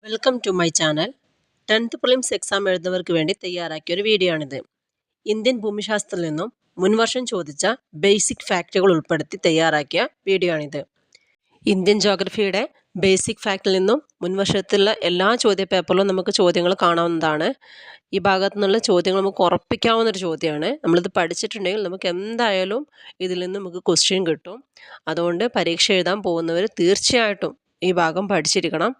Welcome to my channel. 10th prelims exam എഴുതുന്നവർക്ക് വേണ്ടി തയ്യാറാക്കിയ ഒരു വീഡിയോ ആണിത്. ഇന്ത്യൻ ഭൂമിശാസ്ത്രത്തിൽ നിന്നും മുൻവർഷം ചോദിച്ച ബേസിക് ഫാക്റ്റുകൾ ഉൾപ്പെടുത്തി തയ്യാറാക്കിയ വീഡിയോ ആണിത്. ഇന്ത്യൻ ജോഗ്രഫിയുടെ ബേസിക് ഫാക്റ്റിൽ നിന്നും മുൻവർഷത്തിലുള്ള എല്ലാ ചോദ്യപേപ്പറിലും നമുക്ക് ചോദ്യങ്ങൾ കാണാവുന്നതാണ്. ഈ ഭാഗത്തു നിന്നുള്ള ചോദ്യങ്ങൾ നമുക്ക് ഉറപ്പിക്കാവുന്നൊരു ചോദ്യമാണ്. നമ്മളിത് പഠിച്ചിട്ടുണ്ടെങ്കിൽ നമുക്ക് എന്തായാലും ഇതിൽ നിന്ന് നമുക്ക് ക്വസ്റ്റ്യൻ കിട്ടും. അതുകൊണ്ട് പരീക്ഷ എഴുതാൻ പോകുന്നവർ തീർച്ചയായിട്ടും ഈ ഭാഗം പഠിച്ചിരിക്കണം.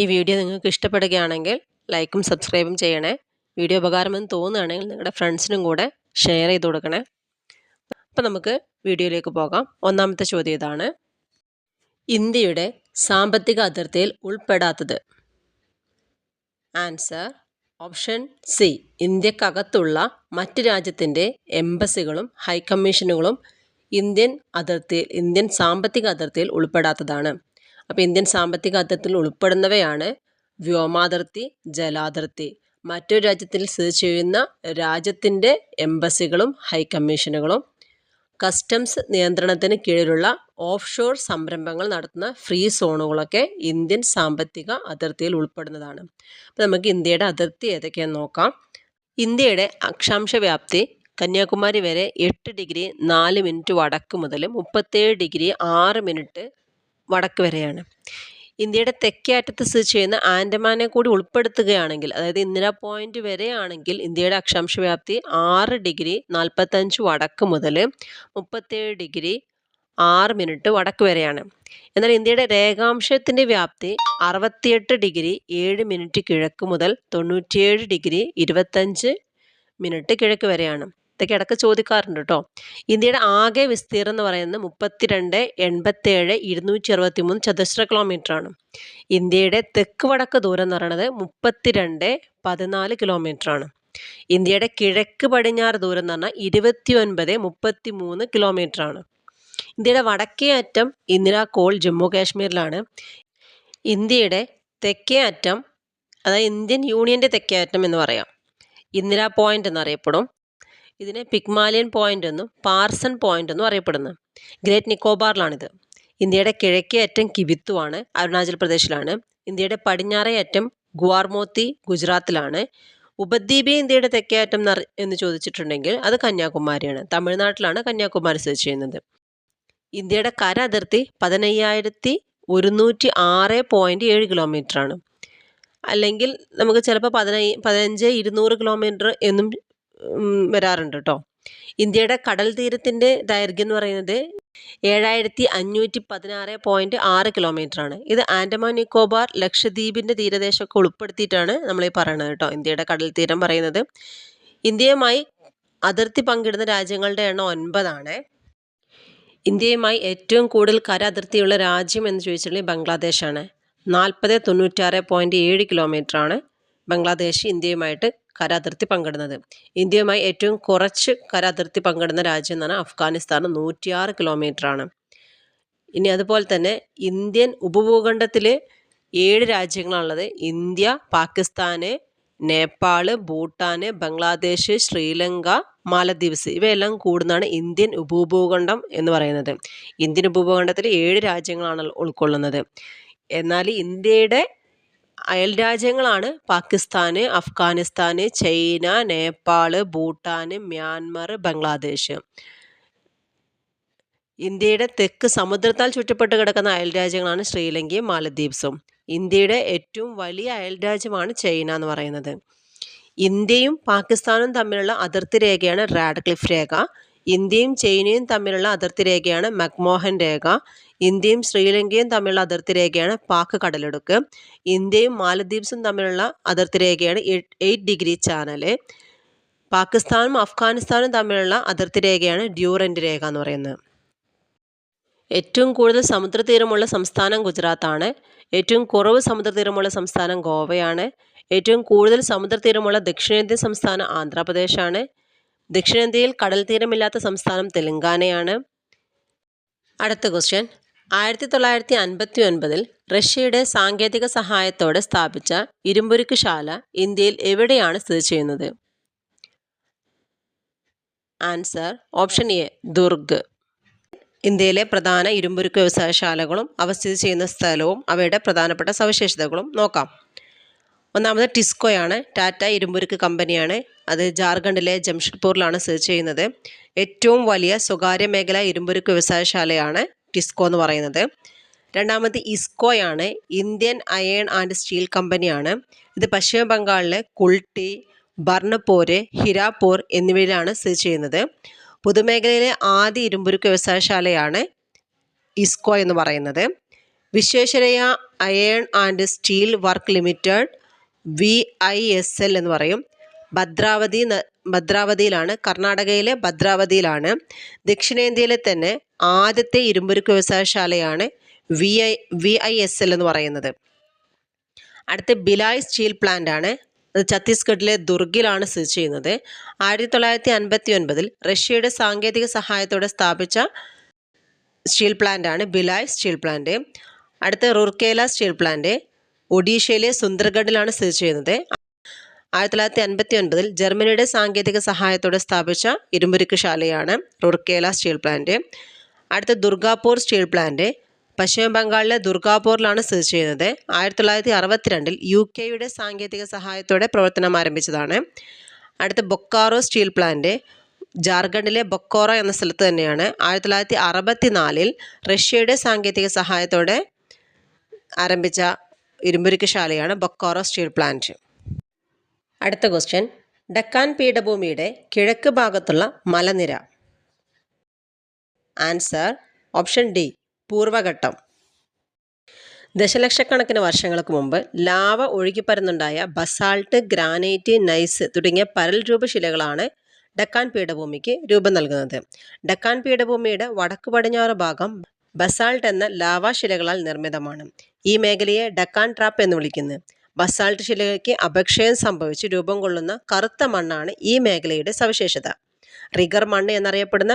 ഈ വീഡിയോ നിങ്ങൾക്ക് ഇഷ്ടപ്പെടുകയാണെങ്കിൽ ലൈക്കും സബ്സ്ക്രൈബും ചെയ്യണേ. വീഡിയോ ഉപകാരമെന്ന് തോന്നുകയാണെങ്കിൽ നിങ്ങളുടെ ഫ്രണ്ട്സിനും കൂടെ ഷെയർ ചെയ്ത് കൊടുക്കണേ. അപ്പം നമുക്ക് വീഡിയോയിലേക്ക് പോകാം. ഒന്നാമത്തെ ചോദ്യം ഇതാണ്: ഇന്ത്യയുടെ സാമ്പത്തിക അതിർത്തിയിൽ ഉൾപ്പെടാത്തത്. ആൻസർ ഓപ്ഷൻ സി, ഇന്ത്യക്കകത്തുള്ള മറ്റ് രാജ്യത്തിൻ്റെ എംബസികളും ഹൈക്കമ്മീഷനുകളും ഇന്ത്യൻ സാമ്പത്തിക അതിർത്തിയിൽ ഉൾപ്പെടാത്തതാണ്. അപ്പോൾ ഇന്ത്യൻ സാമ്പത്തിക അതിർത്തിയിൽ ഉൾപ്പെടുന്നവയാണ് വ്യോമാതിർത്തി, ജലാതിർത്തി. മറ്റൊരു രാജ്യത്തിൽ സ്ഥിതി ചെയ്യുന്ന രാജ്യത്തിൻ്റെ എംബസികളും ഹൈക്കമ്മീഷനുകളും കസ്റ്റംസ് നിയന്ത്രണത്തിന് കീഴിലുള്ള ഓഫ് ഷോർ സംരംഭങ്ങൾ നടത്തുന്ന ഫ്രീ സോണുകളൊക്കെ ഇന്ത്യൻ സാമ്പത്തിക അതിർത്തിയിൽ ഉൾപ്പെടുന്നതാണ്. അപ്പോൾ നമുക്ക് ഇന്ത്യയുടെ അതിർത്തി ഏതൊക്കെയാണെന്ന് നോക്കാം. ഇന്ത്യയുടെ അക്ഷാംശ വ്യാപ്തി കന്യാകുമാരി വരെ 8 ഡിഗ്രി 4 മിനിറ്റ് വടക്ക് മുതൽ 37 ഡിഗ്രി 6 മിനിറ്റ് വടക്ക് വരെയാണ്. ഇന്ത്യയുടെ തെക്കേ അറ്റത്ത് സ്ഥിതി ചെയ്യുന്ന ആൻഡമാനെ കൂടി ഉൾപ്പെടുത്തുകയാണെങ്കിൽ, അതായത് ഇന്ദിരാ പോയിന്റ് വരെയാണെങ്കിൽ ഇന്ത്യയുടെ അക്ഷാംശ വ്യാപ്തി 6 ഡിഗ്രി 45 വടക്ക് മുതൽ 37 ഡിഗ്രി 6 മിനിറ്റ് വടക്ക് വരെയാണ്. എന്നാൽ ഇന്ത്യയുടെ രേഖാംശത്തിൻ്റെ വ്യാപ്തി 68 ഡിഗ്രി 7 മിനിറ്റ് കിഴക്ക് മുതൽ 97 ഡിഗ്രി 25 മിനിറ്റ് കിഴക്ക് വരെയാണ്. ഇതൊക്കെ ഇടയ്ക്ക് ചോദിക്കാറുണ്ട് കേട്ടോ. ഇന്ത്യയുടെ ആകെ വിസ്തീർണം എന്ന് പറയുന്നത് 32,87,263 ചതുരശ്ര കിലോമീറ്റർ ആണ്. ഇന്ത്യയുടെ തെക്ക് വടക്ക് ദൂരം എന്ന് പറയുന്നത് 32,14 കിലോമീറ്റർ ആണ്. ഇന്ത്യയുടെ കിഴക്ക് പടിഞ്ഞാറ് ദൂരം എന്ന് പറഞ്ഞാൽ 29,33 കിലോമീറ്റർ ആണ്. ഇന്ത്യയുടെ വടക്കേ അറ്റം ഇന്ദിരാ കോൾ ജമ്മു കാശ്മീരിലാണ്. ഇന്ത്യയുടെ തെക്കേ അറ്റം, അതായത് ഇന്ത്യൻ യൂണിയൻ്റെ തെക്കേ അറ്റം എന്ന് പറയാം, ഇന്ദിരാ പോയിന്റ് എന്നറിയപ്പെടും. ഇതിനെ പിഗ്മാലിയൻ പോയിന്റ് എന്നും പാർസൺ പോയിന്റ് എന്നും അറിയപ്പെടുന്നു. ഗ്രേറ്റ് നിക്കോബാറിലാണിത്. ഇന്ത്യയുടെ കിഴക്കേ അറ്റം കിബിത്തുവാണ്, അരുണാചൽ പ്രദേശിലാണ്. ഇന്ത്യയുടെ പടിഞ്ഞാറേ അറ്റം ഗുവാർമോത്തി, ഗുജറാത്തിലാണ്. ഉപദ്വീപീയ ഇന്ത്യയുടെ തെക്കേ അറ്റം എന്ന് ചോദിച്ചിട്ടുണ്ടെങ്കിൽ അത് കന്യാകുമാരിയാണ്, തമിഴ്നാട്ടിലാണ് കന്യാകുമാരി സ്ഥിതി ചെയ്യുന്നത്. ഇന്ത്യയുടെ കര അതിർത്തി 15,106.7 കിലോമീറ്റർ ആണ്. അല്ലെങ്കിൽ നമുക്ക് ചിലപ്പോൾ 15,200 കിലോമീറ്റർ എന്നും വരാറുണ്ട് കേട്ടോ. ഇന്ത്യയുടെ കടൽ തീരത്തിൻ്റെ ദൈർഘ്യം എന്ന് പറയുന്നത് 7,516.6 കിലോമീറ്റർ ആണ്. ഇത് ആൻഡമാൻ നിക്കോബാർ ലക്ഷദ്വീപിൻ്റെ തീരദേശമൊക്കെ ഉൾപ്പെടുത്തിയിട്ടാണ് നമ്മൾ ഈ പറയുന്നത് കേട്ടോ, ഇന്ത്യയുടെ കടൽ തീരം പറയുന്നത്. ഇന്ത്യയുമായി അതിർത്തി പങ്കിടുന്ന രാജ്യങ്ങളുടെ എണ്ണം 9 ആണ്. ഇന്ത്യയുമായി ഏറ്റവും കൂടുതൽ കര അതിർത്തിയുള്ള രാജ്യം എന്ന് ചോദിച്ചിട്ടുണ്ടെങ്കിൽ ബംഗ്ലാദേശാണ്. 40,96.7 കിലോമീറ്റർ ആണ് ബംഗ്ലാദേശ് ഇന്ത്യയുമായിട്ട് കര അതിർത്തി പങ്കിടുന്നത്. ഇന്ത്യയുമായി ഏറ്റവും കുറച്ച് കര അതിർത്തി പങ്കിടുന്ന രാജ്യം എന്ന് പറഞ്ഞാൽ അഫ്ഗാനിസ്ഥാൻ, 106 കിലോമീറ്റർ ആണ്. ഇനി അതുപോലെ തന്നെ ഇന്ത്യൻ ഉപഭൂഖണ്ഡത്തിൽ 7 രാജ്യങ്ങളാണുള്ളത്. ഇന്ത്യ, പാകിസ്ഥാന്, നേപ്പാള്, ഭൂട്ടാന്, ബംഗ്ലാദേശ്, ശ്രീലങ്ക, മാലദ്വീപ്സ്, ഇവയെല്ലാം കൂടുന്നതാണ് ഇന്ത്യൻ ഉപഭൂഖണ്ഡം എന്ന് പറയുന്നത്. ഇന്ത്യൻ ഉപഭൂഖണ്ഡത്തിൽ 7 രാജ്യങ്ങളാണ് ഉൾക്കൊള്ളുന്നത്. എന്നാൽ ഇന്ത്യയുടെ അയൽ രാജ്യങ്ങളാണ് പാകിസ്ഥാന്, അഫ്ഗാനിസ്ഥാന്, ചൈന, നേപ്പാള്, ഭൂട്ടാന്, മ്യാൻമർ, ബംഗ്ലാദേശ്. ഇന്ത്യയുടെ തെക്ക് സമുദ്രത്താൽ ചുറ്റപ്പെട്ട് കിടക്കുന്ന അയൽ രാജ്യങ്ങളാണ് ശ്രീലങ്കയും മാലദ്വീപ്സും. ഇന്ത്യയുടെ ഏറ്റവും വലിയ അയൽ രാജ്യമാണ് ചൈന എന്ന് പറയുന്നത്. ഇന്ത്യയും പാകിസ്ഥാനും തമ്മിലുള്ള അതിർത്തി രേഖയാണ് റാഡ്ക്ലിഫ് രേഖ. ഇന്ത്യയും ചൈനയും തമ്മിലുള്ള അതിർത്തി രേഖയാണ് മക്മോഹൻ രേഖ. ഇന്ത്യയും ശ്രീലങ്കയും തമ്മിലുള്ള അതിർത്തി രേഖയാണ് പാക് കടലിടുക്ക്. ഇന്ത്യയും മാലദ്വീപ്സും തമ്മിലുള്ള അതിർത്തി രേഖയാണ് 8 ഡിഗ്രി ചാനൽ. പാകിസ്ഥാനും അഫ്ഗാനിസ്ഥാനും തമ്മിലുള്ള അതിർത്തി രേഖയാണ് ഡ്യൂറൻഡ് രേഖ എന്ന് പറയുന്നത്. ഏറ്റവും കൂടുതൽ സമുദ്രതീരമുള്ള സംസ്ഥാനം ഗുജറാത്താണ്. ഏറ്റവും കുറവ് സമുദ്രതീരമുള്ള സംസ്ഥാനം ഗോവയാണ്. ഏറ്റവും കൂടുതൽ സമുദ്രതീരമുള്ള ദക്ഷിണേന്ത്യൻ സംസ്ഥാനം ആന്ധ്രാപ്രദേശാണ്. ദക്ഷിണേന്ത്യയിൽ കടൽ തീരമില്ലാത്ത സംസ്ഥാനം തെലങ്കാനയാണ്. അടുത്ത ക്വസ്റ്റ്യൻ: 1959 റഷ്യയുടെ സാങ്കേതിക സഹായത്തോടെ സ്ഥാപിച്ച ഇരുമ്പുരുക്ക് ശാല ഇന്ത്യയിൽ എവിടെയാണ് സ്ഥിതി ചെയ്യുന്നത്? Answer option A, Durg. ഇന്ത്യയിലെ പ്രധാന ഇരുമ്പുരുക്ക് വ്യവസായശാലകളും അവ സ്ഥിതി ചെയ്യുന്ന സ്ഥലവും അവയുടെ പ്രധാനപ്പെട്ട സവിശേഷതകളും നോക്കാം. ഒന്നാമത് ടിസ്കോയാണ്. ടാറ്റ ഇരുമ്പുരുക്ക് കമ്പനിയാണ്. അത് ജാർഖണ്ഡിലെ ജംഷഡ്പൂരിലാണ് സ്ഥിതി ചെയ്യുന്നത്. ഏറ്റവും വലിയ സ്വകാര്യ മേഖല ഇരുമ്പുരുക്ക് വ്യവസായശാലയാണ് ടിസ്കോ എന്ന് പറയുന്നത്. രണ്ടാമത് ഇസ്കോയാണ്. ഇന്ത്യൻ അയേൺ ആൻഡ് സ്റ്റീൽ കമ്പനിയാണ്. ഇത് പശ്ചിമ ബംഗാളിലെ കുൾട്ടി, ബർണപൂര്, ഹിരാപൂർ എന്നിവയിലാണ് സ്ഥിതി ചെയ്യുന്നത്. പൊതുമേഖലയിലെ ആദ്യ ഇരുമ്പുരുക്ക് വ്യവസായശാലയാണ് ഇസ്കോ എന്ന് പറയുന്നത്. Visvesvaraya iron and steel work limited VISL എന്ന് പറയും. ഭദ്രാവതിയിലാണ്, കർണാടകയിലെ ഭദ്രാവതിയിലാണ്. ദക്ഷിണേന്ത്യയിലെ തന്നെ ആദ്യത്തെ ഇരുമ്പുരുക്ക് വ്യവസായശാലയാണ് VISL എന്ന് പറയുന്നത്. അടുത്ത ഭിലായ് സ്റ്റീൽ പ്ലാന്റ് ആണ്. അത് ഛത്തീസ്ഗഡിലെ ദുർഗിലാണ് സ്ഥിതി ചെയ്യുന്നത്. 1959 റഷ്യയുടെ സാങ്കേതിക സഹായത്തോടെ സ്ഥാപിച്ച സ്റ്റീൽ പ്ലാന്റ് ആണ് ഭിലായ് സ്റ്റീൽ പ്ലാന്റ്. അടുത്ത റൂർക്കേല സ്റ്റീൽ പ്ലാന്റ് ഒഡീഷയിലെ സുന്ദർഗഡിലാണ് സ്ഥിതി ചെയ്യുന്നത്. 1959 ജർമ്മനിയുടെ സാങ്കേതിക സഹായത്തോടെ സ്ഥാപിച്ച ഇരുമ്പുരുക്ക് ശാലയാണ് റൂർക്കേല സ്റ്റീൽ പ്ലാന്റ്. അടുത്ത ദുർഗാപൂർ സ്റ്റീൽ പ്ലാന്റ് പശ്ചിമ ബംഗാളിലെ ദുർഗാപൂരിലാണ് സ്ഥിതി ചെയ്യുന്നത്. 1962 UK സാങ്കേതിക സഹായത്തോടെ പ്രവർത്തനം ആരംഭിച്ചതാണ്. അടുത്ത ബൊക്കാറോ സ്റ്റീൽ പ്ലാന്റ് ജാർഖണ്ഡിലെ ബൊക്കോറ എന്ന സ്ഥലത്ത് തന്നെയാണ്. 1964 റഷ്യയുടെ സാങ്കേതിക സഹായത്തോടെ ആരംഭിച്ച ഇരുമ്പുരുക്ക് ശാലയാണ് ബൊക്കാറോ സ്റ്റീൽ പ്ലാന്റ്. അടുത്ത ക്വസ്റ്റ്യൻ, ഡക്കാൻ പീഠഭൂമിയുടെ കിഴക്ക് ഭാഗത്തുള്ള മലനിര. ആൻസർ ഓപ്ഷൻ ഡി, പൂർവഘട്ടം. ദശലക്ഷക്കണക്കിന് വർഷങ്ങൾക്ക് മുമ്പ് ലാവ ഒഴുകിപ്പരന്നുണ്ടായ ബസാൾട്ട്, ഗ്രാനൈറ്റ്, നൈസ് തുടങ്ങിയ പരൽ രൂപ ശിലകളാണ് ഡക്കാൻ പീഠഭൂമിക്ക് രൂപം നൽകുന്നത്. ഡക്കാൻ പീഠഭൂമിയുടെ വടക്ക് പടിഞ്ഞാറ് ഭാഗം ബസാൾട്ട് എന്ന ലാവാശിലകളാൽ നിർമ്മിതമാണ്. ഈ മേഖലയെ ഡക്കാൻ ട്രാപ്പ് എന്ന് വിളിക്കുന്നു. ബസാൾട്ട് ശിലകൾക്ക് അപക്ഷയം സംഭവിച്ച് രൂപം കൊള്ളുന്ന കറുത്ത മണ്ണാണ് ഈ മേഖലയുടെ സവിശേഷത. റിഗർ മണ്ണ് എന്നറിയപ്പെടുന്ന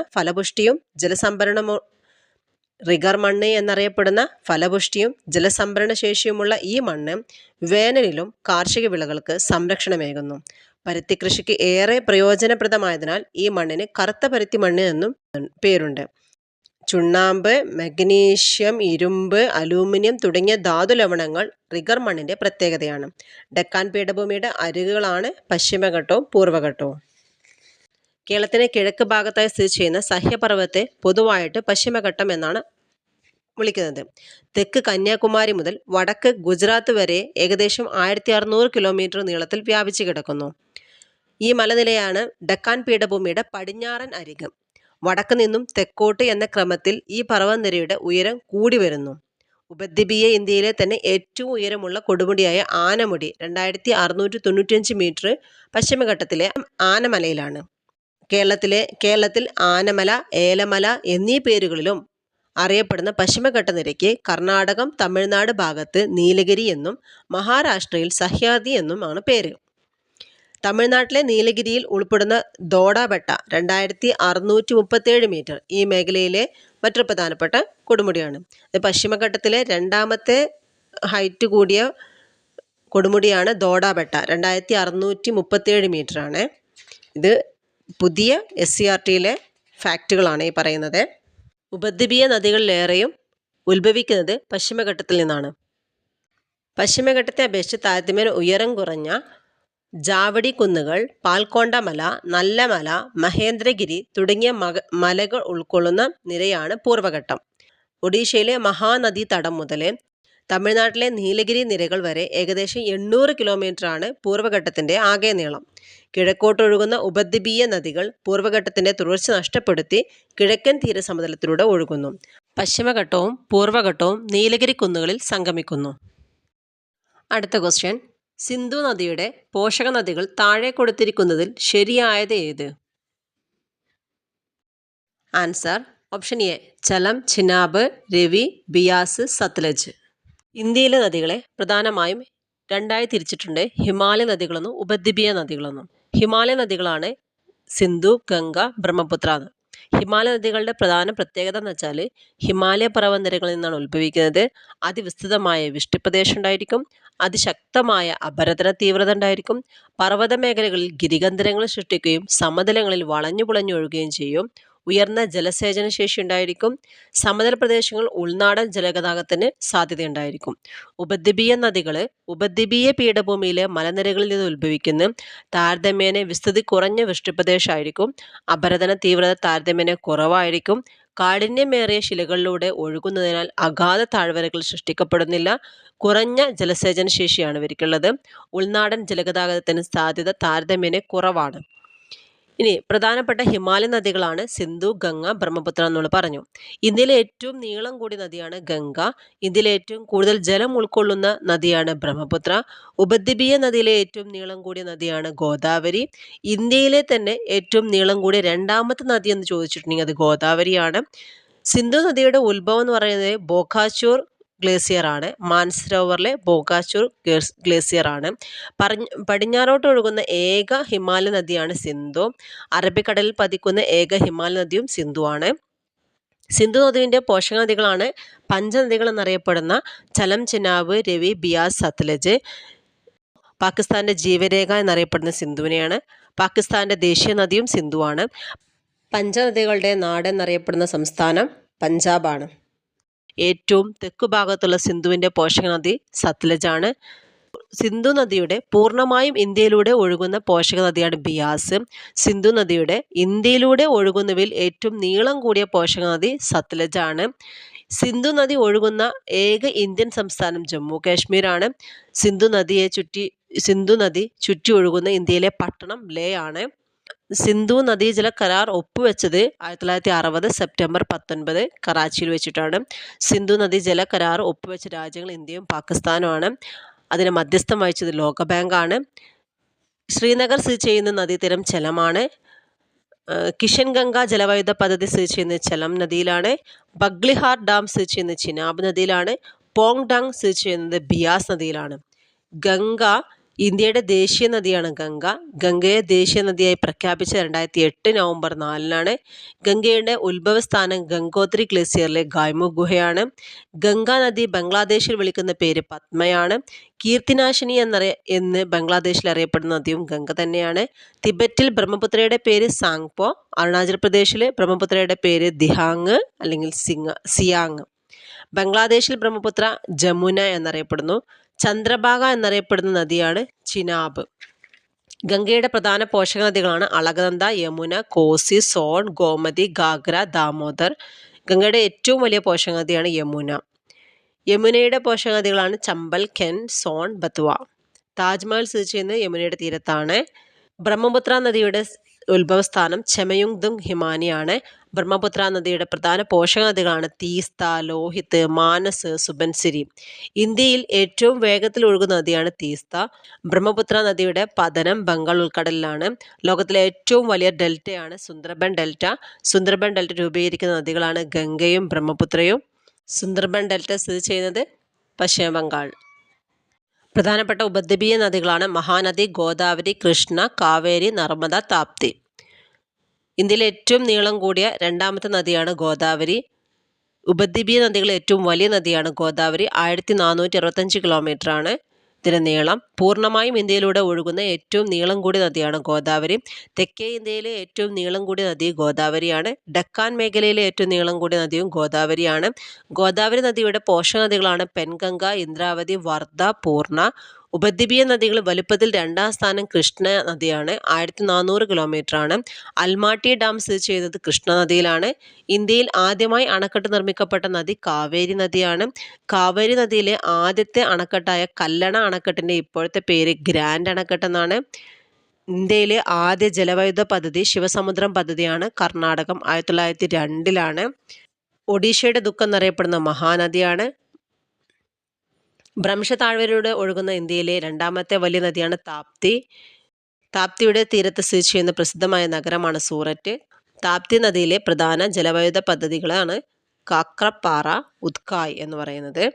ഫലപുഷ്ടിയും ജലസംഭരണ ശേഷിയുമുള്ള ഈ മണ്ണ് വേനലിലും കാർഷിക വിളകൾക്ക് സംരക്ഷണമേകുന്നു. പരുത്തി കൃഷിക്ക് ഏറെ പ്രയോജനപ്രദമായതിനാൽ ഈ മണ്ണിന് കറുത്ത പരുത്തി മണ്ണ് എന്നും പേരുണ്ട്. ചുണ്ണാമ്പ്, മഗ്നീഷ്യം, ഇരുമ്പ്, അലൂമിനിയം തുടങ്ങിയ ധാതു ലവണങ്ങൾ റിഗർ മണ്ണിന്റെ പ്രത്യേകതയാണ്. ഡക്കാൻ പീഠഭൂമിയുടെ അരികുകളാണ് പശ്ചിമഘട്ടവും പൂർവ്വഘട്ടവും. കേരളത്തിന് കിഴക്ക് ഭാഗത്തായി സ്ഥിതി ചെയ്യുന്ന സഹ്യപർവ്വതത്തെ പൊതുവായിട്ട് പശ്ചിമഘട്ടം എന്നാണ് വിളിക്കുന്നത്. തെക്ക് കന്യാകുമാരി മുതൽ വടക്ക് ഗുജറാത്ത് വരെ ഏകദേശം 1600 കിലോമീറ്റർ നീളത്തിൽ വ്യാപിച്ചു കിടക്കുന്നു. ഈ മലനിലയാണ് ഡക്കാൻ പീഠഭൂമിയുടെ പടിഞ്ഞാറൻ അരിക്. വടക്ക് നിന്നും തെക്കോട്ട് എന്ന ക്രമത്തിൽ ഈ പർവ്വതനിരയുടെ ഉയരം കൂടി വരുന്നു. ഉപദ്വീപീയ ഇന്ത്യയിലെ തന്നെ ഏറ്റവും ഉയരമുള്ള കൊടുമുടിയായ ആനമുടി 2695 മീറ്റർ പശ്ചിമഘട്ടത്തിലെ ആനമലയിലാണ്. കേരളത്തിൽ ആനമല, ഏലമല എന്നീ പേരുകളിലും അറിയപ്പെടുന്ന പശ്ചിമഘട്ട നിരയ്ക്ക് കർണാടകം, തമിഴ്നാട് ഭാഗത്ത് നീലഗിരി എന്നും മഹാരാഷ്ട്രയിൽ സഹ്യാദ്രി എന്നുമാണ് പേര്. തമിഴ്നാട്ടിലെ നീലഗിരിയിൽ ഉൾപ്പെടുന്ന ദോഡാബെട്ട 2637 മീറ്റർ ഈ മേഖലയിലെ മറ്റൊരു പ്രധാനപ്പെട്ട കൊടുമുടിയാണ്. ഇത് പശ്ചിമഘട്ടത്തിലെ രണ്ടാമത്തെ ഹൈറ്റ് കൂടിയ കൊടുമുടിയാണ് ദോഡാബെട്ട. 2637 മീറ്റർ ആണ്. ഇത് പുതിയ SCERTയിലെ ഫാക്റ്റുകളാണ് ഈ പറയുന്നത്. ഉപദ്വീപീയ നദികളിലേറെയും ഉത്ഭവിക്കുന്നത് പശ്ചിമഘട്ടത്തിൽ നിന്നാണ്. പശ്ചിമഘട്ടത്തെ അപേക്ഷിച്ച് താരതമ്യേന ഉയരം കുറഞ്ഞ ജാവടി കുന്നുകൾ, പാൽക്കൊണ്ട മല, നല്ലമല, മഹേന്ദ്രഗിരി തുടങ്ങിയ മലകൾ ഉൾക്കൊള്ളുന്ന നിരയാണ് പൂർവ്വഘട്ടം. ഒഡീഷയിലെ മഹാനദി തടം മുതൽ തമിഴ്നാട്ടിലെ നീലഗിരി നിരകൾ വരെ ഏകദേശം 800 കിലോമീറ്ററാണ് പൂർവ്വഘട്ടത്തിൻ്റെ ആകെ നീളം. കിഴക്കോട്ടൊഴുകുന്ന ഉപദ്വീപീയ നദികൾ പൂർവ്വഘട്ടത്തിൻ്റെ തുടർച്ച നഷ്ടപ്പെടുത്തി കിഴക്കൻ തീരസമതലത്തിലൂടെ ഒഴുകുന്നു. പശ്ചിമഘട്ടവും പൂർവ്വഘട്ടവും നീലഗിരി കുന്നുകളിൽ സംഗമിക്കുന്നു. അടുത്ത ക്വസ്റ്റ്യൻ, സിന്ധു നദിയുടെ പോഷക നദികൾ താഴെ കൊടുത്തിരിക്കുന്നതിൽ ശരിയായത് ഏത്? Answer option A, Jhelum, Chenab, Ravi, Beas, Sutlej. ഇന്ത്യയിലെ നദികളെ പ്രധാനമായും രണ്ടായി തിരിച്ചിട്ടുണ്ട്: ഹിമാലയ നദികളെന്നും ഉപദ്വീപീയ നദികളെന്നും. ഹിമാലയ നദികളാണ് സിന്ധു, ഗംഗ, ബ്രഹ്മപുത്ര. ഹിമാലയ നദികളുടെ പ്രധാന പ്രത്യേകത എന്ന് വെച്ചാൽ ഹിമാലയ പർവ്വതനിരകളിൽ നിന്നാണ് ഉത്ഭവിക്കുന്നത്. അതിവിസ്തൃതമായ വൃഷ്ടിപ്രദേശം ഉണ്ടായിരിക്കും. അതിശക്തമായ അപരദന തീവ്രത ഉണ്ടായിരിക്കും. പർവ്വത മേഖലകളിൽ ഗിരികന്ധരങ്ങൾ സൃഷ്ടിക്കുകയും സമതലങ്ങളിൽ വളഞ്ഞു പുളഞ്ഞു ഒഴുകുകയും ചെയ്യും. ഉയർന്ന ജലസേചന ശേഷി ഉണ്ടായിരിക്കും. സമതല പ്രദേശങ്ങൾ ഉൾനാടൻ ജലഗതാഗതത്തിന് സാധ്യതയുണ്ടായിരിക്കും. ഉപദ്വീപീയ നദികൾ ഉപദ്വീപീയ പീഠഭൂമിയിലെ മലനിരകളിൽ നിന്ന് ഉത്ഭവിക്കുന്ന താരതമ്യേന വിസ്തൃതി കുറഞ്ഞ വൃഷ്ടിപ്രദേശമായിരിക്കും. അപരദന തീവ്രത താരതമ്യേന കുറവായിരിക്കും. കാഠിന്യമേറിയ ശിലകളിലൂടെ ഒഴുകുന്നതിനാൽ അഗാധ താഴ്വരകൾ സൃഷ്ടിക്കപ്പെടുന്നില്ല. കുറഞ്ഞ ജലസേചന ശേഷിയാണ് ഇവർക്കുള്ളത്. ഉൾനാടൻ ജലഗതാഗതത്തിന് സാധ്യത താരതമ്യേന കുറവാണ്. ഇനി പ്രധാനപ്പെട്ട ഹിമാലയൻ നദികളാണ് സിന്ധു, ഗംഗ, ബ്രഹ്മപുത്ര എന്നുള്ള പറഞ്ഞു. ഇന്ത്യയിലെ ഏറ്റവും നീളം കൂടിയ നദിയാണ് ഗംഗ. ഇന്ത്യയിലെ ഏറ്റവും കൂടുതൽ ജലം ഉൾക്കൊള്ളുന്ന നദിയാണ് ബ്രഹ്മപുത്ര. ഉപദ്വീപീയ നദിയിലെ ഏറ്റവും നീളം കൂടിയ നദിയാണ് ഗോദാവരി. ഇന്ത്യയിലെ തന്നെ ഏറ്റവും നീളം കൂടിയ രണ്ടാമത്തെ നദി എന്ന് ചോദിച്ചിട്ടുണ്ടെങ്കിൽ അത് ഗോദാവരിയാണ്. സിന്ധു നദിയുടെ ഉത്ഭവം എന്ന് പറയുന്നത് ബോഖാച്ചൂർ ഗ്ലേസിയർ ആണ്. മാൻസരോവറിലെ ബോഖാച്ചൂർ ഗ്ലേസിയർ ആണ്. പടിഞ്ഞാറോട്ട് ഒഴുകുന്ന ഏക ഹിമാലയ നദിയാണ് സിന്ധു. അറബിക്കടലിൽ പതിക്കുന്ന ഏക ഹിമാലയ നദിയും സിന്ധു ആണ്. സിന്ധു നദിയുടെ പോഷക നദികളാണ് പഞ്ചനദികൾ എന്നറിയപ്പെടുന്ന ചലം, ചെനാബ്, രവി, ബിയാസ്, സത്ലജ്. പാകിസ്ഥാന്റെ ജീവരേഖ എന്നറിയപ്പെടുന്ന സിന്ധുവിനെയാണ്. പാകിസ്ഥാന്റെ ദേശീയ നദിയും സിന്ധുവാണ്. പഞ്ചനദികളുടെ നാട് എന്നറിയപ്പെടുന്ന സംസ്ഥാനം പഞ്ചാബാണ്. ഏറ്റവും തെക്കു ഭാഗത്തുള്ള സിന്ധുവിൻ്റെ പോഷക നദി സത്ലജാണ്. സിന്ധു നദിയുടെ പൂർണ്ണമായും ഇന്ത്യയിലൂടെ ഒഴുകുന്ന പോഷക നദിയാണ് ബിയാസ്. സിന്ധു നദിയുടെ ഇന്ത്യയിലൂടെ ഒഴുകുന്നവയിൽ ഏറ്റവും നീളം കൂടിയ പോഷക നദി സത്ലജാണ്. സിന്ധു നദി ഒഴുകുന്ന ഏക ഇന്ത്യൻ സംസ്ഥാനം ജമ്മു കാശ്മീരാണ്. സിന്ധു നദി ചുറ്റി ഒഴുകുന്ന ഇന്ത്യയിലെ പട്ടണം ലേ ആണ്. സിന്ധു നദീജല കരാർ ഒപ്പുവെച്ചത് 1960 സെപ്റ്റംബർ 19 കറാച്ചിയിൽ വെച്ചിട്ടാണ്. സിന്ധു നദീജല കരാർ ഒപ്പുവെച്ച രാജ്യങ്ങൾ ഇന്ത്യയും പാകിസ്ഥാനുമാണ്. അതിന് മധ്യസ്ഥം വഹിച്ചത് ലോകബാങ്കാണ്. ശ്രീനഗർ സ്ഥിതി ചെയ്യുന്ന നദീതീരം ചലമാണ്. കിഷൻ ഗംഗ ജലവൈദ്യുത പദ്ധതി സ്ഥിതി ചെയ്യുന്നത് ചലം നദിയിലാണ്. ബഗ്ലിഹാർ ഡാം സ്ഥിതി ചെയ്യുന്നത് ചിനാബ് നദിയിലാണ്. പോങ് ഡാങ് സ്ഥിതി ചെയ്യുന്നത് ബിയാസ് നദിയിലാണ്. ഗംഗ ഇന്ത്യയുടെ ദേശീയ നദിയാണ്. ഗംഗയെ ദേശീയ നദിയായി പ്രഖ്യാപിച്ചത് 2008 നവംബർ 4 ഗംഗയുടെ ഉത്ഭവസ്ഥാനം ഗംഗോത്രി ഗ്ലേസിയറിലെ ഗായ്മു ഗുഹയാണ്. ഗംഗാ നദി ബംഗ്ലാദേശിൽ വിളിക്കുന്ന പേര് പത്മയാണ്. കീർത്തിനാശിനി എന്ന് ബംഗ്ലാദേശിൽ അറിയപ്പെടുന്ന നദിയും ഗംഗ തന്നെയാണ്. തിബറ്റിൽ ബ്രഹ്മപുത്രയുടെ പേര് സാങ്പോ. അരുണാചൽ പ്രദേശിൽ ബ്രഹ്മപുത്രയുടെ പേര് ദിഹാങ് അല്ലെങ്കിൽ സിയാങ്. ബംഗ്ലാദേശിൽ ബ്രഹ്മപുത്ര ജമുന എന്നറിയപ്പെടുന്നു. ചന്ദ്രഭാഗ എന്നറിയപ്പെടുന്ന നദിയാണ് ചിനാബ്. ഗംഗയുടെ പ്രധാന പോഷക നദികളാണ് അളകനന്ദ, യമുന, കോസി, സോൺ, ഗോമതി, ഗാഗ്ര, ദാമോദർ. ഗംഗയുടെ ഏറ്റവും വലിയ പോഷക നദിയാണ് യമുന. യമുനയുടെ പോഷക നദികളാണ് ചമ്പൽ, കെൻ, സോൺ, ബത്വ. താജ്മഹൽ സ്ഥിതി ചെയ്യുന്നത് യമുനയുടെ തീരത്താണ്. ബ്രഹ്മപുത്ര നദിയുടെ ഉത്ഭവസ്ഥാനം ചെമയുങ്തുങ് ഹിമാനിയാണ്. ബ്രഹ്മപുത്ര നദിയുടെ പ്രധാന പോഷക നദികളാണ് തീസ്ത, ലോഹിത്, മാനസ്, സുബൻസിരി. ഇന്ത്യയിൽ ഏറ്റവും വേഗത്തിൽ ഒഴുകുന്ന നദിയാണ് തീസ്ത. ബ്രഹ്മപുത്ര നദിയുടെ പതനം ബംഗാൾ ഉൾക്കടലിലാണ്. ലോകത്തിലെ ഏറ്റവും വലിയ ഡെൽറ്റയാണ് സുന്ദർബൻ ഡെൽറ്റ. സുന്ദർബൻ ഡെൽറ്റ രൂപീകരിക്കുന്ന നദികളാണ് ഗംഗയും ബ്രഹ്മപുത്രയും. സുന്ദർബൻ ഡെൽറ്റ സ്ഥിതി ചെയ്യുന്നത് പശ്ചിമ ബംഗാൾ. പ്രധാനപ്പെട്ട ഉപദ്വീപീയ നദികളാണ് മഹാനദി, ഗോദാവരി, കൃഷ്ണ, കാവേരി, നർമ്മദ, താപ്തി. ഇന്ത്യയിലെ ഏറ്റവും നീളം കൂടിയ രണ്ടാമത്തെ നദിയാണ് ഗോദാവരി. ഉപദ്വീപീയ നദികളിൽ ഏറ്റവും വലിയ നദിയാണ് ഗോദാവരി. 1465 കിലോമീറ്ററാണ് ഇതിൻ്റെ നീളം. പൂർണ്ണമായും ഇന്ത്യയിലൂടെ ഒഴുകുന്ന ഏറ്റവും നീളം കൂടിയ നദിയാണ് ഗോദാവരി. തെക്കേ ഇന്ത്യയിലെ ഏറ്റവും നീളം കൂടിയ നദി ഗോദാവരിയാണ്. ഡക്കാൻ മേഖലയിലെ ഏറ്റവും നീളം കൂടിയ നദിയും ഗോദാവരിയാണ്. ഗോദാവരി നദിയുടെ പോഷക നദികളാണ് പെൻഗംഗ, ഇന്ദ്രാവതി, വർധ, പൂർണ്ണ. ഉപദ്വീപീയ നദികൾ വലുപ്പത്തിൽ രണ്ടാം സ്ഥാനം കൃഷ്ണ നദിയാണ്. 1400 കിലോമീറ്ററാണ്. അൽമാട്ടി ഡാം സ്ഥിതി ചെയ്യുന്നത് കൃഷ്ണ നദിയിലാണ്. ഇന്ത്യയിൽ ആദ്യമായി അണക്കെട്ട് നിർമ്മിക്കപ്പെട്ട നദി കാവേരി നദിയാണ്. കാവേരി നദിയിലെ ആദ്യത്തെ അണക്കെട്ടായ കല്ലണ അണക്കെട്ടിൻ്റെ ഇപ്പോഴത്തെ പേര് ഗ്രാൻഡ് അണക്കെട്ട് എന്നാണ്. ഇന്ത്യയിലെ ആദ്യ ജലവൈദ്യുത പദ്ധതി ശിവസമുദ്രം പദ്ധതിയാണ്. കർണാടകം 1902 ഒഡീഷയുടെ ദുഃഖം എന്നറിയപ്പെടുന്ന മഹാനദിയാണ്. ഭ്രംശ താഴ്വരയിലൂടെ ഒഴുകുന്ന ഇന്ത്യയിലെ രണ്ടാമത്തെ വലിയ നദിയാണ് താപ്തി. താപ്തിയുടെ തീരത്ത് സ്ഥിതി ചെയ്യുന്ന പ്രസിദ്ധമായ നഗരമാണ് സൂററ്റ്. താപ്തി നദിയിലെ പ്രധാന ജലവൈദ്യുത പദ്ധതികളാണ് കാക്രപ്പാറ, ഉദ്കായ് എന്ന് പറയുന്നത്.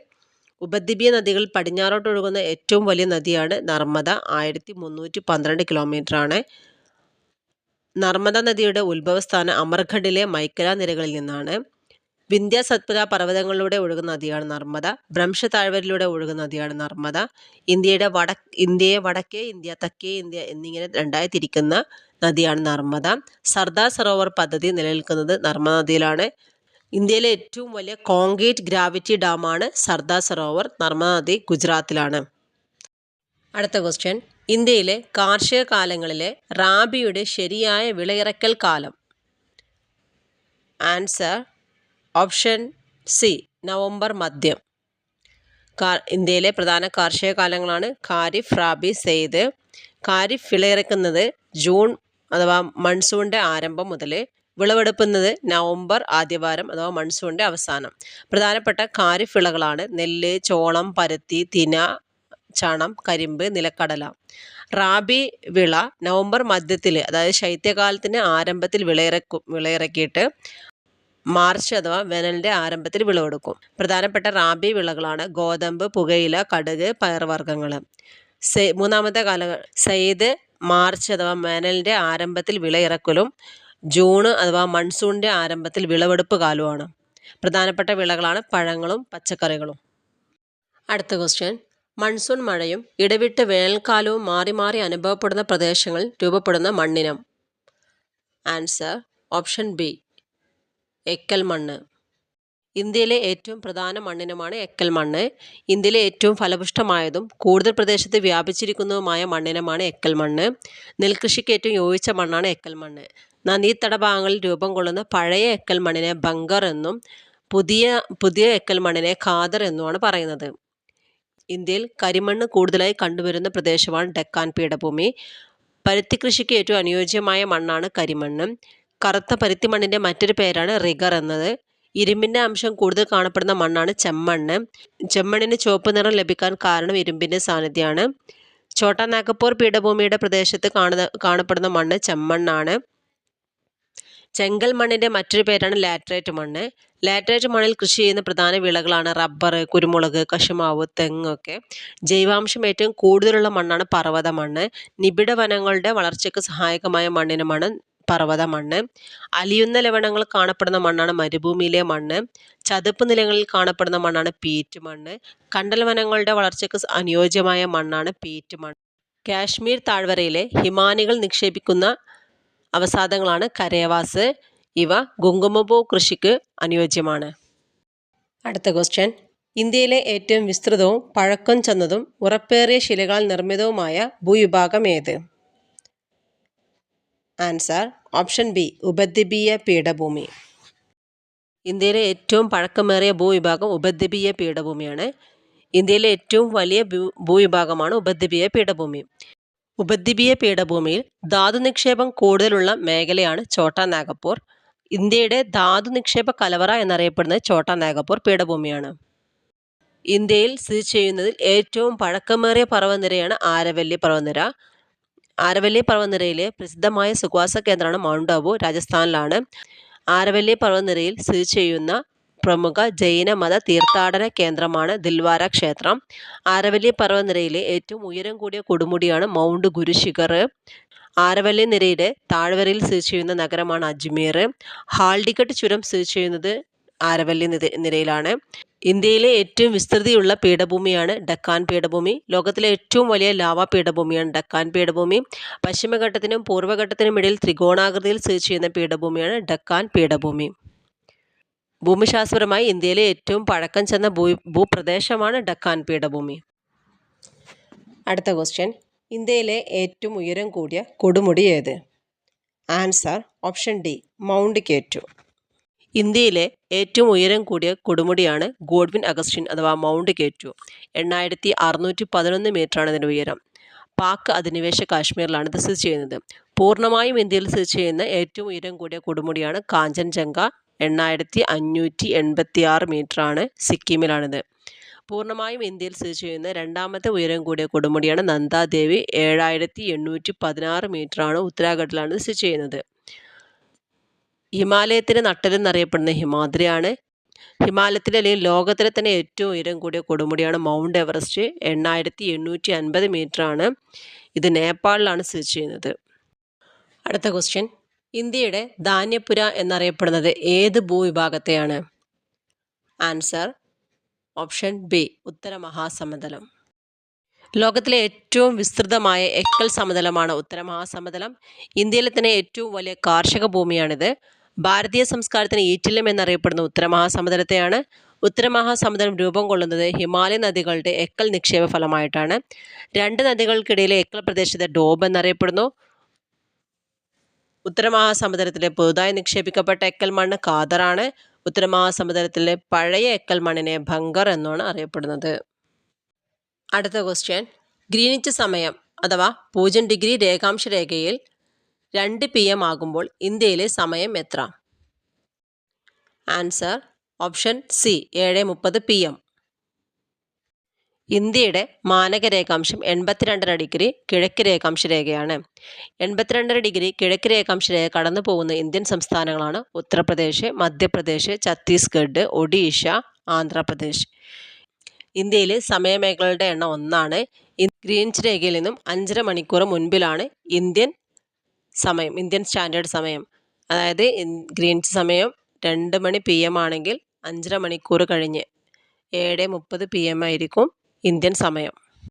ഉപദ്വീപീയ നദികൾ പടിഞ്ഞാറോട്ട് ഒഴുകുന്ന ഏറ്റവും വലിയ നദിയാണ് നർമ്മദ. 1312 കിലോമീറ്ററാണ്. നർമ്മദ നദിയുടെ ഉത്ഭവസ്ഥാനം അമർഖണ്ഡിലെ മൈക്കല നിരകളിൽ നിന്നാണ്. വിന്ധ്യ സത്പുര പർവ്വതങ്ങളിലൂടെ ഒഴുകുന്ന നദിയാണ് നർമ്മദ. ഭ്രംശ താഴ്വരയിലൂടെ ഒഴുകുന്ന നദിയാണ് നർമ്മദ. ഇന്ത്യയെ വടക്കേ ഇന്ത്യ, തെക്കേ ഇന്ത്യ എന്നിങ്ങനെ രണ്ടായി തിരിക്കുന്ന നദിയാണ് നർമ്മദ. സർദാർ സരോവർ പദ്ധതി നിലനിൽക്കുന്നത് നർമ്മദ നദിയിലാണ്. ഇന്ത്യയിലെ ഏറ്റവും വലിയ കോൺക്രീറ്റ് ഗ്രാവിറ്റി ഡാമാണ് സർദാർ സരോവർ. നർമ്മദ നദി ഗുജറാത്തിലാണ്. അടുത്ത ക്വസ്റ്റ്യൻ, ഇന്ത്യയിലെ കാർഷിക കാലങ്ങളിലെ റാബിയുടെ ശരിയായ വിളയിറക്കൽ കാലം. ആൻസർ ഓപ്ഷൻ സി, നവംബർ മധ്യം. ഇന്ത്യയിലെ പ്രധാന കാർഷിക കാലങ്ങളാണ് ഖാരിഫ്, റാബി, സെയ്ദ്. ഖാരിഫ് വിളയിറക്കുന്നത് ജൂൺ അഥവാ മൺസൂണിൻ്റെ ആരംഭം മുതൽ, വിളവെടുക്കുന്നത് നവംബർ ആദ്യവാരം അഥവാ മൺസൂണിൻ്റെ അവസാനം. പ്രധാനപ്പെട്ട ഖാരിഫ് വിളകളാണ് നെല്ല്, ചോളം, പരുത്തി, തിന, ചണം, കരിമ്പ്, നിലക്കടല. റാബി വിള നവംബർ മധ്യത്തിൽ അതായത് ശൈത്യകാലത്തിന് ആരംഭത്തിൽ വിളയിറക്കിയിട്ട് മാർച്ച് അഥവാ വേനലിൻ്റെ ആരംഭത്തിൽ വിളവെടുക്കും. പ്രധാനപ്പെട്ട റാബി വിളകളാണ് ഗോതമ്പ്, പുകയില, കടുക്, പയർവർഗ്ഗങ്ങൾ. മൂന്നാമത്തെ സെയ്ദ് മാർച്ച് അഥവാ വേനലിൻ്റെ ആരംഭത്തിൽ വിളയിറക്കലും ജൂണ് അഥവാ മൺസൂണിൻ്റെ ആരംഭത്തിൽ വിളവെടുപ്പ് കാലവുമാണ്. പ്രധാനപ്പെട്ട വിളകളാണ് പഴങ്ങളും പച്ചക്കറികളും. അടുത്ത ക്വസ്റ്റ്യൻ, മൺസൂൺ മഴയും ഇടവിട്ട് വേനൽക്കാലവും മാറി മാറി അനുഭവപ്പെടുന്ന പ്രദേശങ്ങളിൽ രൂപപ്പെടുന്ന മണ്ണിനം. ആൻസർ ഓപ്ഷൻ ബി, എക്കൽ മണ്ണ്. ഇന്ത്യയിലെ ഏറ്റവും പ്രധാന മണ്ണിനമാണ് എക്കൽ മണ്ണ്. ഇന്ത്യയിലെ ഏറ്റവും ഫലപുഷ്ടമായതും കൂടുതൽ പ്രദേശത്ത് വ്യാപിച്ചിരിക്കുന്നതുമായ മണ്ണിനമാണ് എക്കൽ മണ്ണ്. നെൽകൃഷിക്ക് ഏറ്റവും യോജിച്ച മണ്ണാണ് എക്കൽ മണ്ണ്. നദീതട ഭാഗങ്ങളിൽ രൂപം കൊള്ളുന്ന പഴയ എക്കൽ മണ്ണിനെ ബങ്കർ എന്നും പുതിയ എക്കൽ മണ്ണിനെ ഖാദർ എന്നുമാണ് പറയുന്നത്. ഇന്ത്യയിൽ കരിമണ്ണ് കൂടുതലായി കണ്ടുവരുന്ന പ്രദേശമാണ് ഡെക്കാൻ പീഠഭൂമി. പരുത്തി കൃഷിക്ക് ഏറ്റവും അനുയോജ്യമായ മണ്ണാണ് കരിമണ്ണ്. കറുത്ത പരുത്തി മണ്ണിൻ്റെ മറ്റൊരു പേരാണ് റിഗർ എന്നത്. ഇരുമ്പിൻ്റെ അംശം കൂടുതൽ കാണപ്പെടുന്ന മണ്ണാണ് ചെമ്മണ്ണ്. ചെമ്മണ്ണിന് ചുവപ്പ് നിറം ലഭിക്കാൻ കാരണം ഇരുമ്പിൻ്റെ സാന്നിധ്യമാണ്. ഛോട്ടാ നാഗപ്പൂർ പീഠഭൂമിയുടെ പ്രദേശത്ത് കാണപ്പെടുന്ന മണ്ണ് ചെമ്മണ്ണാണ്. ചെങ്കൽ മണ്ണിൻ്റെ മറ്റൊരു പേരാണ് ലാറ്ററൈറ്റ് മണ്ണ്. ലാറ്ററൈറ്റ് മണ്ണിൽ കൃഷി ചെയ്യുന്ന പ്രധാന വിളകളാണ് റബ്ബർ, കുരുമുളക്, കശുമാവ്, തെങ്ങൊക്കെ. ജൈവാംശം ഏറ്റവും കൂടുതലുള്ള മണ്ണാണ് പർവ്വത മണ്ണ്. നിബിഡ വനങ്ങളുടെ വളർച്ചയ്ക്ക് സഹായകമായ മണ്ണിനമാണ് പർവ്വത മണ്ണ്. അലിയുന്ന ലവണങ്ങൾ കാണപ്പെടുന്ന മണ്ണാണ് മരുഭൂമിയിലെ മണ്ണ്. ചതുപ്പ് നിലങ്ങളിൽ കാണപ്പെടുന്ന മണ്ണാണ് പീറ്റ് മണ്ണ്. കണ്ടൽ വനങ്ങളുടെ വളർച്ചയ്ക്ക് അനുയോജ്യമായ മണ്ണാണ് പീറ്റ് മണ്ണ്. കാശ്മീർ താഴ്വരയിലെ ഹിമാനികൾ നിക്ഷേപിക്കുന്ന അവസാദങ്ങളാണ് കരേവാസ്. ഇവ കുങ്കുമപ്പൂ കൃഷിക്ക് അനുയോജ്യമാണ്. അടുത്ത ക്വസ്റ്റ്യൻ, ഇന്ത്യയിലെ ഏറ്റവും വിസ്തൃതവും പഴക്കം ചെന്നതും ഉറപ്പേറിയ ശിലകളാൽ നിർമ്മിതവുമായ ഭൂവിഭാഗം ഏത്? ആൻസർ ഓപ്ഷൻ ബി, ഉപദ്വീപീയ പീഠഭൂമി. ഇന്ത്യയിലെ ഏറ്റവും പഴക്കമേറിയ ഭൂവിഭാഗം ഉപദ്വീപീയ പീഠഭൂമിയാണ്. ഇന്ത്യയിലെ ഏറ്റവും വലിയ ഭൂവിഭാഗമാണ് ഉപദ്വീപീയ പീഠഭൂമി. ഉപദ്വീപീയ പീഠഭൂമിയിൽ ധാതു നിക്ഷേപം കൂടുതലുള്ള മേഖലയാണ് ഛോട്ടാ നാഗപ്പൂർ. ഇന്ത്യയുടെ ധാതു നിക്ഷേപ കലവറ എന്നറിയപ്പെടുന്നത് ഛോട്ടാ നാഗപ്പൂർ പീഠഭൂമിയാണ്. ഇന്ത്യയിൽ സ്ഥിതി ചെയ്യുന്നതിൽ ഏറ്റവും പഴക്കമേറിയ പർവ്വതനിരയാണ് ആരവല്ലി പർവ്വതനിര. ആരവല്ലി പർവ്വതനിരയിലെ പ്രസിദ്ധമായ സുഖവാസ കേന്ദ്രമാണ് മൗണ്ട് അബു, രാജസ്ഥാനിലാണ്. ആരവല്ലി പർവ്വതനിരയിൽ സ്ഥിതി ചെയ്യുന്ന പ്രമുഖ ജൈന മത തീർത്ഥാടന കേന്ദ്രമാണ് ദിൽവാര ക്ഷേത്രം. ആരവല്ലി പർവ്വതനിരയിലെ ഏറ്റവും ഉയരം കൂടിയ കൊടുമുടിയാണ് മൗണ്ട് ഗുരു ശിഖർ. ആരവല്ലി നിരയുടെ താഴ്വരയിൽ സ്ഥിതി ചെയ്യുന്ന നഗരമാണ് അജ്മീർ. ഹാൽഡിഗഡ് ചുരം സ്ഥിതി ചെയ്യുന്നത് ആരവല്ലി നിരയിലാണ്. ഇന്ത്യയിലെ ഏറ്റവും വിസ്തൃതിയുള്ള പീഠഭൂമിയാണ് ഡക്കാൻ പീഠഭൂമി. ലോകത്തിലെ ഏറ്റവും വലിയ ലാവ പീഠഭൂമിയാണ് ഡക്കാൻ പീഠഭൂമി. പശ്ചിമഘട്ടത്തിനും പൂർവ്വഘട്ടത്തിനും ഇടയിൽ ത്രികോണാകൃതിയിൽ സ്ഥിതി ചെയ്യുന്ന പീഠഭൂമിയാണ് ഡക്കാൻ പീഠഭൂമി. ഭൂമിശാസ്ത്രപരമായി ഇന്ത്യയിലെ ഏറ്റവും പഴക്കം ചെന്ന ഭൂപ്രദേശമാണ് ഡക്കാൻ പീഠഭൂമി. അടുത്ത ക്വസ്റ്റ്യൻ, ഇന്ത്യയിലെ ഏറ്റവും ഉയരം കൂടിയ കൊടുമുടി ഏത്? Answer option D, mount K2. ഇന്ത്യയിലെ ഏറ്റവും ഉയരം കൂടിയ കൊടുമുടിയാണ് ഗോഡ്വിൻ അഗസ്റ്റിൻ അഥവാ മൗണ്ട് കെ2. 8611 മീറ്ററാണ് ഇതിൻ്റെ ഉയരം. പാക് അധിനിവേശ കാശ്മീരിലാണ് ഇത് സ്ഥിതി ചെയ്യുന്നത്. പൂർണ്ണമായും ഇന്ത്യയിൽ സ്ഥിതി ചെയ്യുന്ന ഏറ്റവും ഉയരം കൂടിയ കൊടുമുടിയാണ് കാഞ്ചൻജംഗ. 8586 മീറ്ററാണ്. സിക്കിമിലാണിത്. പൂർണ്ണമായും ഇന്ത്യയിൽ സ്ഥിതി ചെയ്യുന്ന രണ്ടാമത്തെ ഉയരം കൂടിയ കൊടുമുടിയാണ് നന്ദാദേവി. 7816 മീറ്ററാണ്. ഉത്തരാഖണ്ഡിലാണ് സ്ഥിതി ചെയ്യുന്നത്. ഹിമാലയത്തിന് നട്ടെല്ലെന്നറിയപ്പെടുന്ന ഹിമാദ്രിയാണ്. ഹിമാലയത്തിലെ അല്ലെങ്കിൽ ലോകത്തിലെ തന്നെ ഏറ്റവും ഉയരം കൂടിയ കൊടുമുടിയാണ് മൗണ്ട് എവറസ്റ്റ്. 8850 മീറ്ററാണ്. ഇത് നേപ്പാളിലാണ് സ്ഥിതി ചെയ്യുന്നത്. അടുത്ത ക്വസ്റ്റ്യൻ, ഇന്ത്യയുടെ ധാന്യപ്പുര എന്നറിയപ്പെടുന്നത് ഏത് ഭൂവിഭാഗത്തെയാണ്? ആൻസർ ഓപ്ഷൻ ബി ഉത്തര മഹാസമതലം. ലോകത്തിലെ ഏറ്റവും വിസ്തൃതമായ എക്കൽ സമതലമാണ് ഉത്തര മഹാസമതലം. ഇന്ത്യയിലെ തന്നെ ഏറ്റവും വലിയ കാർഷിക ഭൂമിയാണിത്. ഭാരതീയ സംസ്കാരത്തിന് ഈറ്റില്ലം എന്നറിയപ്പെടുന്ന ഉത്തര മഹാസമതലത്തെയാണ്. ഉത്തര മഹാസമുദ്രം രൂപം കൊള്ളുന്നത് ഹിമാലയ നദികളുടെ എക്കൽ നിക്ഷേപ ഫലമായിട്ടാണ്. രണ്ട് നദികൾക്കിടയിലെ എക്കൽ പ്രദേശത്തെ ഡോബ് എന്നറിയപ്പെടുന്നു. ഉത്തര മഹാസമുദ്രത്തിലെ പുതുതായി നിക്ഷേപിക്കപ്പെട്ട എക്കൽ മണ്ണ് ഖാദറാണ്. ഉത്തര മഹാസമുദ്രത്തിലെ പഴയ എക്കൽ മണ്ണിനെ ഭംഗർ എന്നാണ് അറിയപ്പെടുന്നത്. അടുത്ത ക്വസ്റ്റ്യൻ, ഗ്രീനിച്ച് സമയം അഥവാ 0 ഡിഗ്രി രേഖാംശ രേഖയിൽ 2 PM ആകുമ്പോൾ ഇന്ത്യയിലെ സമയം എത്ര? Answer option C 7:30 PM. ഇന്ത്യയുടെ മാനക രേഖാംശം 82.5 ഡിഗ്രി കിഴക്ക് രേഖാംശ രേഖയാണ്. 82.5 ഡിഗ്രി കിഴക്ക് രേഖാംശ രേഖ കടന്നു പോകുന്ന ഇന്ത്യൻ സംസ്ഥാനങ്ങളാണ് ഉത്തർപ്രദേശ്, മധ്യപ്രദേശ്, ഛത്തീസ്ഗഡ്, ഒഡീഷ, ആന്ധ്രാപ്രദേശ്. ഇന്ത്യയിലെ സമയമേഖലകളുടെ എണ്ണം 1 ഗ്രീനിച്ച് രേഖയിൽ നിന്നും 5.5 മണിക്കൂർ മുൻപിലാണ് ഇന്ത്യൻ സമയം, ഇന്ത്യൻ സ്റ്റാൻഡേർഡ് സമയം. അതായത് ഗ്രീനിച്ച് സമയം 2 മണി PM ആണെങ്കിൽ 5.5 മണിക്കൂർ കഴിഞ്ഞ് 7:30 PM ആയിരിക്കും ഇന്ത്യൻ സമയം.